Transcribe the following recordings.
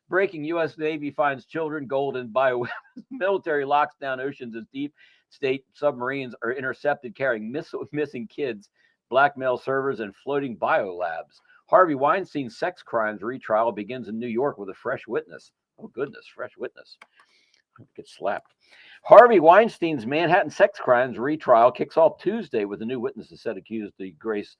Breaking, U.S. Navy finds children gold in bioweapons. Military locks down oceans as deep state submarines are intercepted carrying missing kids, blackmail servers, and floating biolabs. Harvey Weinstein's sex crimes retrial begins in New York with a fresh witness. Oh, goodness, fresh witness. Get slapped. Harvey Weinstein's Manhattan sex crimes retrial kicks off Tuesday with a new witness said accused the Grace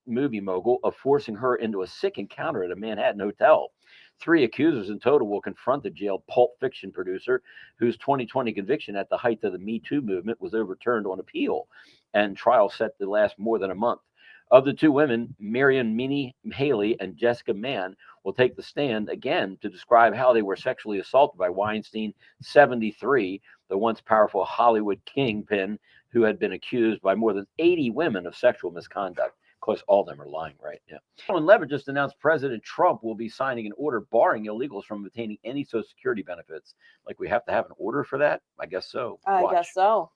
movie mogul of forcing her into a sick encounter at a Manhattan hotel. 3 accusers in total will confront the jailed Pulp Fiction producer, whose 2020 conviction at the height of the Me Too movement was overturned on appeal, and trial set to last more than a month. Of the 2 women, Miriam Minnie Haley and Jessica Mann will take the stand again to describe how they were sexually assaulted by Weinstein, 73, the once powerful Hollywood kingpin who had been accused by more than 80 women of sexual misconduct. Of course, all of them are lying, right? Yeah. And Levitt just announced President Trump will be signing an order barring illegals from obtaining any Social Security benefits. Like, we have to have an order for that? I guess so. I guess so.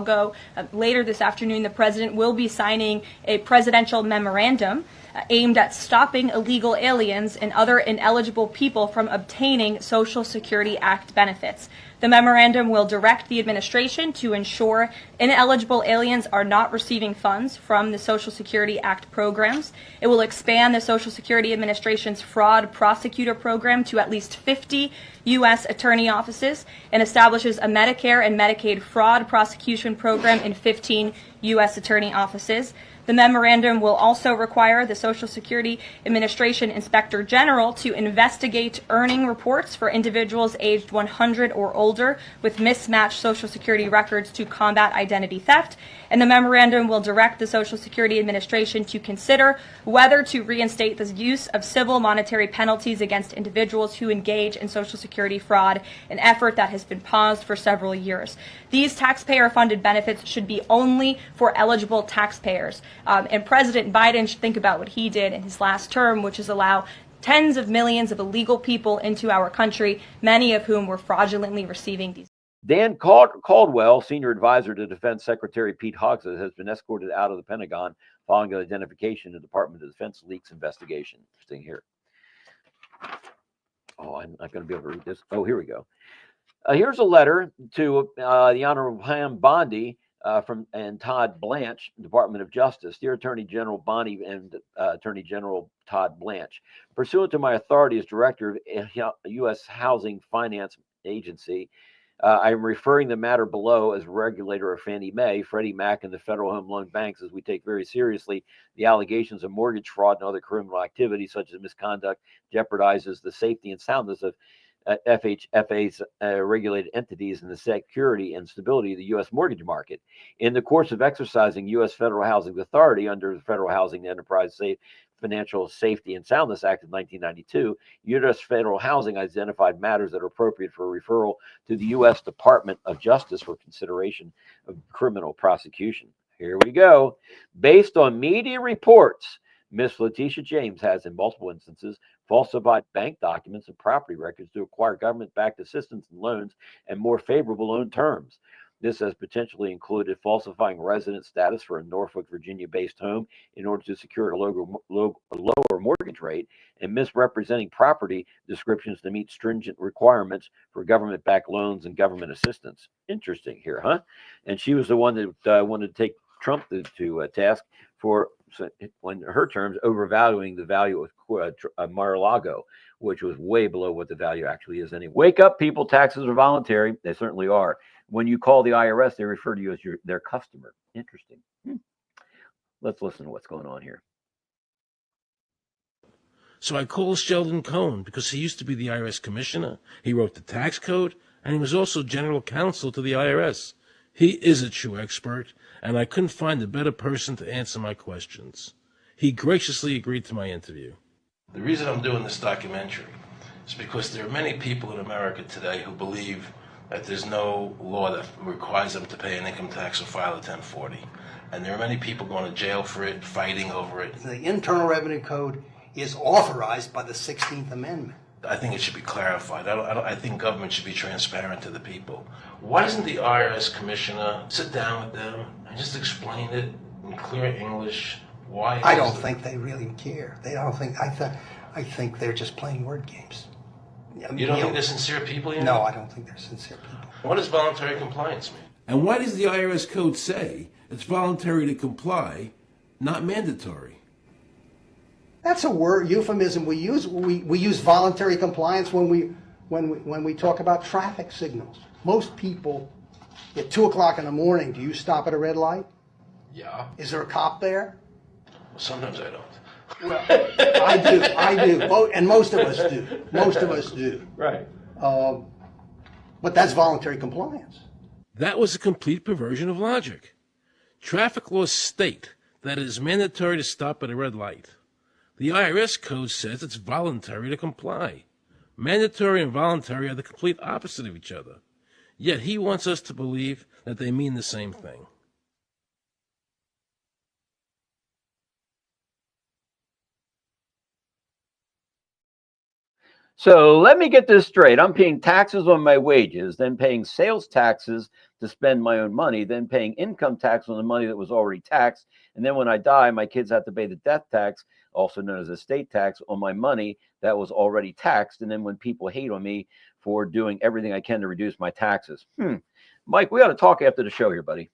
Go later this afternoon, the president will be signing a presidential memorandum aimed at stopping illegal aliens and other ineligible people from obtaining Social Security Act benefits. The memorandum will direct the administration to ensure ineligible aliens are not receiving funds from the Social Security Act programs. It will expand the Social Security Administration's fraud prosecutor program to at least 50 U.S. attorney offices and establishes a Medicare and Medicaid fraud prosecution program in 15 U.S. attorney offices. The memorandum will also require the Social Security Administration Inspector General to investigate earning reports for individuals aged 100 or older with mismatched Social Security records to combat identity theft. And the memorandum will direct the Social Security Administration to consider whether to reinstate the use of civil monetary penalties against individuals who engage in Social Security fraud, an effort that has been paused for several years. These taxpayer-funded benefits should be only for eligible taxpayers. And President Biden should think about what he did in his last term, which is allow tens of millions of illegal people into our country, many of whom were fraudulently receiving these. Dan Caldwell, senior advisor to Defense Secretary Pete Hegseth, has been escorted out of the Pentagon following the identification of the Department of Defense leaks investigation. Interesting here. Oh, I'm not going to be able to read this. Oh, here we go. Here's a letter to the Honorable Pam Bondi and Todd Blanche, Department of Justice. Dear Attorney General Bondi and Attorney General Todd Blanche, pursuant to my authority as Director of U.S. Housing Finance Agency, I am referring the matter below as regulator of Fannie Mae, Freddie Mac, and the Federal Home Loan Banks, as we take very seriously the allegations of mortgage fraud and other criminal activity such as misconduct jeopardizes the safety and soundness of FHFA's regulated entities and the security and stability of the U.S. mortgage market. In the course of exercising U.S. Federal Housing Authority under the Federal Housing Enterprise Financial Safety and Soundness Act of 1992, U.S. Federal Housing identified matters that are appropriate for referral to the U.S. Department of Justice for consideration of criminal prosecution. Here we go. Based on media reports, Ms. Letitia James has, in multiple instances, falsified bank documents and property records to acquire government-backed assistance and loans and more favorable loan terms. This has potentially included falsifying resident status for a Norfolk, Virginia-based home in order to secure a lower mortgage rate and misrepresenting property descriptions to meet stringent requirements for government-backed loans and government assistance. Interesting here, huh? And she was the one that wanted to take Trump to task for, when her terms, overvaluing the value of Mar-a-Lago, which was way below what the value actually is anyway. Wake up, people. Taxes are voluntary. They certainly are. When you call the IRS, they refer to you as their customer. Interesting. Let's listen to what's going on here. So I called Sheldon Cohen because he used to be the IRS commissioner. He wrote the tax code, and he was also general counsel to the IRS. He is a true expert, and I couldn't find a better person to answer my questions. He graciously agreed to my interview. The reason I'm doing this documentary is because there are many people in America today who believe that there's no law that requires them to pay an income tax or file a 1040. And there are many people going to jail for it, fighting over it. The Internal Revenue Code is authorized by the 16th Amendment. I think it should be clarified. I think government should be transparent to the people. Why doesn't the IRS commissioner sit down with them and just explain it in clear English? Why? I don't think they really care. They don't think. I think they're just playing word games. You don't think they're sincere people? You know? No, I don't think they're sincere people. What does voluntary compliance mean? And why does the IRS code say it's voluntary to comply, not mandatory? That's a word euphemism we use. We use voluntary compliance when we talk about traffic signals. Most people at 2:00 in the morning, do you stop at a red light? Yeah. Is there a cop there? Sometimes I don't. Well, I do, and most of us do. Most of us do. Right. But that's voluntary compliance. That was a complete perversion of logic. Traffic laws state that it is mandatory to stop at a red light. The IRS code says it's voluntary to comply. Mandatory and voluntary are the complete opposite of each other. Yet he wants us to believe that they mean the same thing. So let me get this straight. I'm paying taxes on my wages, then paying sales taxes to spend my own money, then paying income tax on the money that was already taxed. And then when I die, my kids have to pay the death tax, also known as estate tax, on my money that was already taxed. And then when people hate on me for doing everything I can to reduce my taxes. Mike, we ought to talk after the show here, buddy.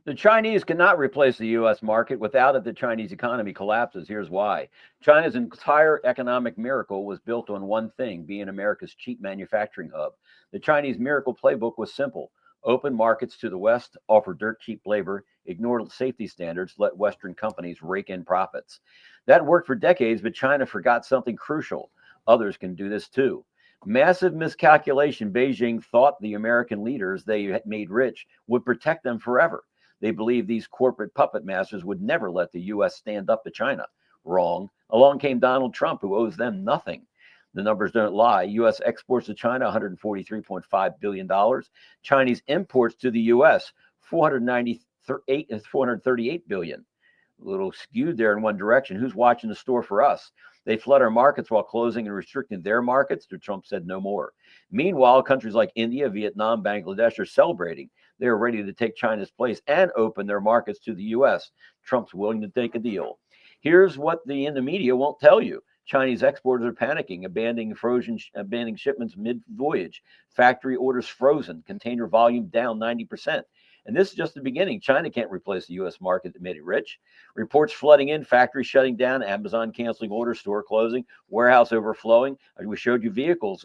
The Chinese cannot replace the U.S. market. Without it, the Chinese economy collapses. Here's why. China's entire economic miracle was built on one thing, being America's cheap manufacturing hub. The Chinese miracle playbook was simple. Open markets to the West, offer dirt cheap labor, ignore safety standards, let Western companies rake in profits. That worked for decades, but China forgot something crucial. Others can do this too. Massive miscalculation. Beijing thought the American leaders they had made rich would protect them forever. They believed these corporate puppet masters would never let the U.S. stand up to China. Wrong. Along came Donald Trump, who owes them nothing. The numbers don't lie. U.S. exports to China, $143.5 billion. Chinese imports to the U.S., $438 billion. A little skewed there in one direction. Who's watching the store for us? They flood our markets while closing and restricting their markets. Trump said no more. Meanwhile, countries like India, Vietnam, Bangladesh are celebrating. They're ready to take China's place and open their markets to the U.S. Trump's willing to take a deal. Here's what in the media won't tell you. Chinese exporters are panicking, abandoning shipments mid-voyage. Factory orders frozen. Container volume down 90%. And this is just the beginning. China can't replace the U.S. market that made it rich. Reports flooding in, factories shutting down, Amazon canceling orders, store closing, warehouse overflowing. We showed you videos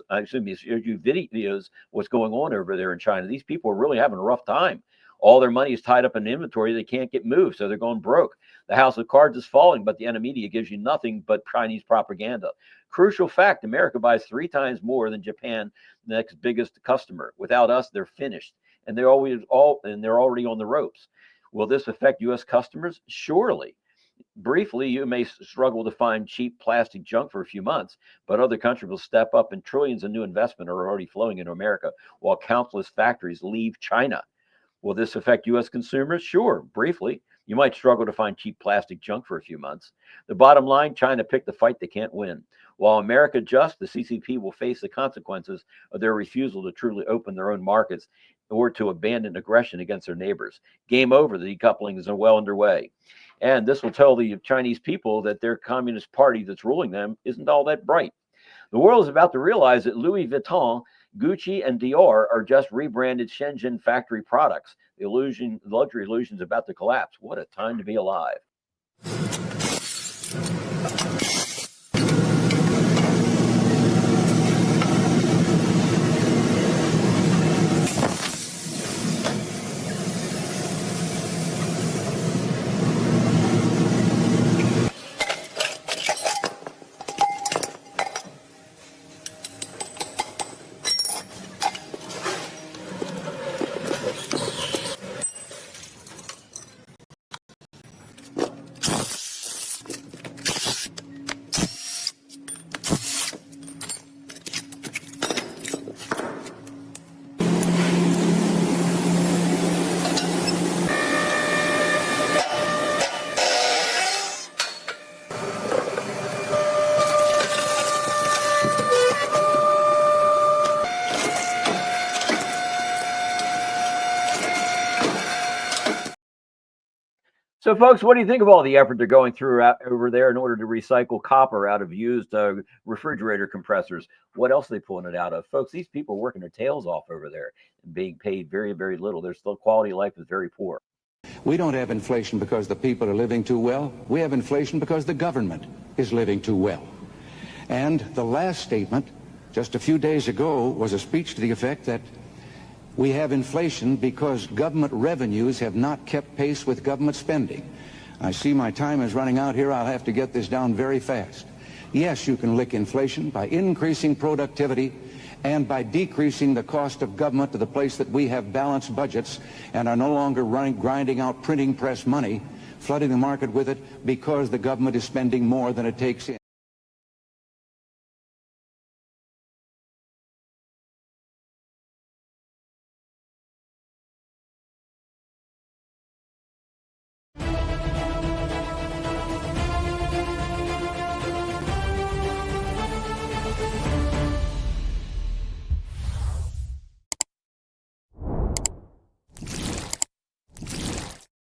what's going on over there in China. These people are really having a rough time. All their money is tied up in inventory. They can't get moved, so they're going broke. The house of cards is falling, but the enemy media gives you nothing but Chinese propaganda. Crucial fact, America buys 3 times more than Japan, the next biggest customer. Without us, they're finished. And they're already on the ropes. Will this affect U.S. customers? Surely. Briefly, you may struggle to find cheap plastic junk for a few months, but other countries will step up and trillions of new investment are already flowing into America while countless factories leave China. Will this affect U.S. consumers? Sure. Briefly, you might struggle to find cheap plastic junk for a few months. The bottom line, China picked the fight they can't win. While America adjusts, the CCP will face the consequences of their refusal to truly open their own markets or to abandon aggression against their neighbors. Game over. The decoupling is well underway. And this will tell the Chinese people that their communist party that's ruling them isn't all that bright. The world is about to realize that Louis Vuitton, Gucci, and Dior are just rebranded Shenzhen factory products. The luxury illusion is about to collapse. What a time to be alive. So, folks, what do you think of all the effort they're going through over there in order to recycle copper out of used refrigerator compressors? What else are they pulling it out of? Folks, these people are working their tails off over there and being paid very, very little. Their still quality of life is very poor. We don't have inflation because the people are living too well. We have inflation because the government is living too well. And the last statement, just a few days ago, was a speech to the effect that we have inflation because government revenues have not kept pace with government spending. I see my time is running out here. I'll have to get this down very fast. Yes, you can lick inflation by increasing productivity and by decreasing the cost of government to the place that we have balanced budgets and are no longer grinding out printing press money, flooding the market with it because the government is spending more than it takes in.